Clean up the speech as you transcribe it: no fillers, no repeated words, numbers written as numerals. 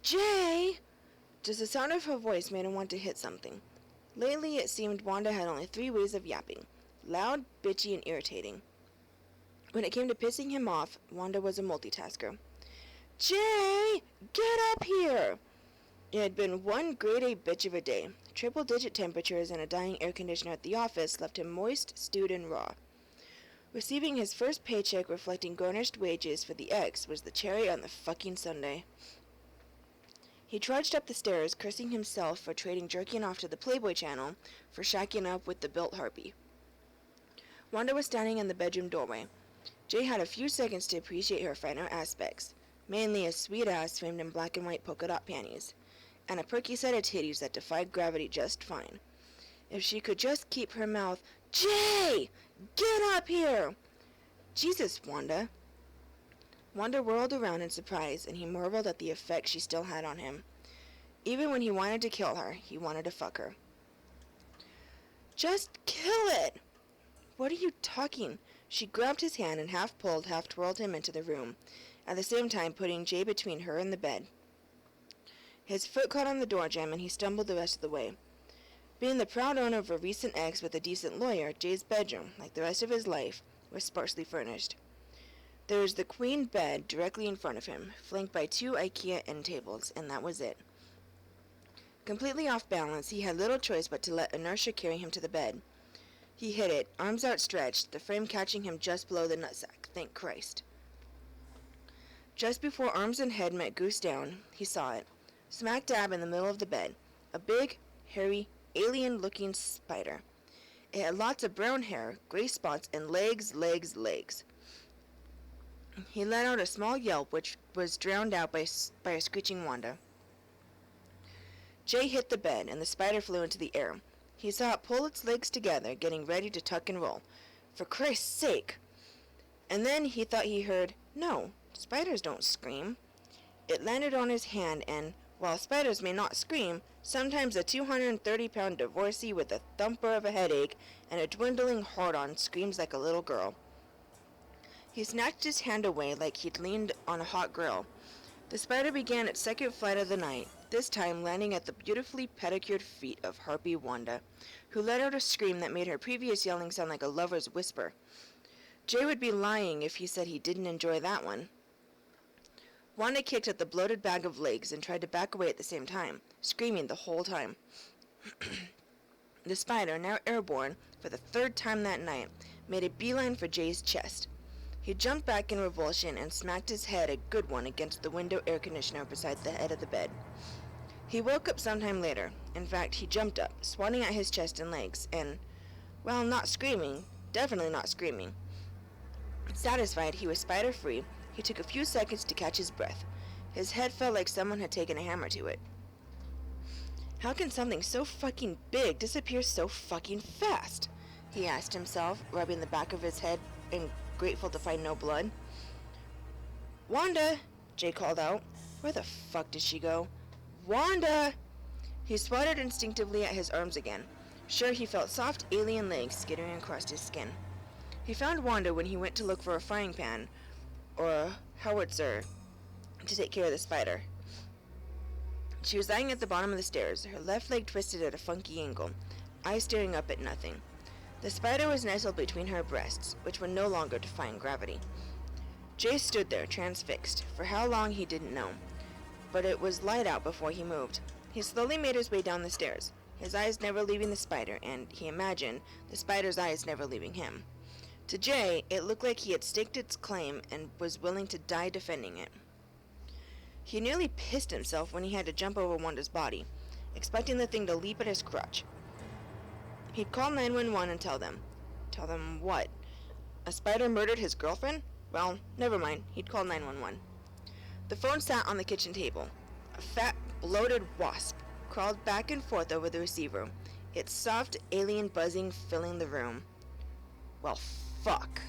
Jay! Just the sound of her voice made him want to hit something. Lately, it seemed Wanda had only 3 ways of yapping: loud, bitchy, and irritating. When it came to pissing him off, Wanda was a multitasker. Jay! Get up here! It had been one grade A bitch of a day. Triple-digit temperatures and a dying air conditioner at the office left him moist, stewed, and raw. Receiving his first paycheck reflecting garnished wages for the ex was the cherry on the fucking sundae. He trudged up the stairs, cursing himself for trading jerking off to the Playboy channel for shacking up with the built harpy. Wanda was standing in the bedroom doorway. Jay had a few seconds to appreciate her finer aspects, mainly a sweet ass framed in black and white polka dot panties, and a perky set of titties that defied gravity just fine. If she could just keep her mouth... Jay! Get up here! Jesus, Wanda. Wanda whirled around in surprise, and he marveled at the effect she still had on him. Even when he wanted to kill her, he wanted to fuck her. Just kill it! What are you talking? She grabbed his hand and half pulled, half twirled him into the room, at the same time putting Jay between her and the bed. His foot caught on the door jamb, and he stumbled the rest of the way. Being the proud owner of a recent ex with a decent lawyer, Jay's bedroom, like the rest of his life, was sparsely furnished. There was the queen bed directly in front of him, flanked by 2 IKEA end tables, and that was it. Completely off balance, he had little choice but to let inertia carry him to the bed. He hit it, arms outstretched, the frame catching him just below the nutsack, thank Christ. Just before arms and head met goose down, he saw it, smack dab in the middle of the bed, a big, hairy, alien-looking spider. It had lots of brown hair, gray spots, and legs. He let out a small yelp, which was drowned out by a screeching Wanda. Jay hit the bed, and the spider flew into the air. He saw it pull its legs together, getting ready to tuck and roll. For Christ's sake! And then he thought he heard, "No, spiders don't scream." It landed on his hand, and, while spiders may not scream, sometimes a 230-pound divorcee with a thumper of a headache and a dwindling hard-on screams like a little girl. He snatched his hand away like he'd leaned on a hot grill. The spider began its second flight of the night, this time landing at the beautifully pedicured feet of Harpy Wanda, who let out a scream that made her previous yelling sound like a lover's whisper. Jay would be lying if he said he didn't enjoy that one. Wanda kicked at the bloated bag of legs and tried to back away at the same time, screaming the whole time. The spider, now airborne for the 3rd time that night, made a beeline for Jay's chest. He jumped back in revulsion and smacked his head a good one against the window air conditioner beside the head of the bed. He woke up sometime later. In fact, he jumped up, swatting at his chest and legs, and, well, not screaming, definitely not screaming. Satisfied he was spider-free, he took a few seconds to catch his breath. His head felt like someone had taken a hammer to it. How can something so fucking big disappear so fucking fast? He asked himself, rubbing the back of his head and grateful to find no blood. "Wanda!" Jay called out. Where the fuck did she go? "Wanda!" He swatted instinctively at his arms again. Sure, he felt soft alien legs skittering across his skin. He found Wanda when he went to look for a frying pan, or a howitzer, to take care of the spider. She was lying at the bottom of the stairs, her left leg twisted at a funky angle, eyes staring up at nothing. The spider was nestled between her breasts, which were no longer defying gravity. Jay stood there, transfixed. For how long he didn't know, but it was light out before he moved. He slowly made his way down the stairs, his eyes never leaving the spider, and, he imagined, the spider's eyes never leaving him. To Jay, it looked like he had staked its claim and was willing to die defending it. He nearly pissed himself when he had to jump over Wanda's body, expecting the thing to leap at his crotch. He'd call 911 and tell them. Tell them what? A spider murdered his girlfriend? Well, never mind, he'd call 911. The phone sat on the kitchen table. A fat, bloated wasp crawled back and forth over the receiver, its soft alien buzzing filling the room. Well, fuck.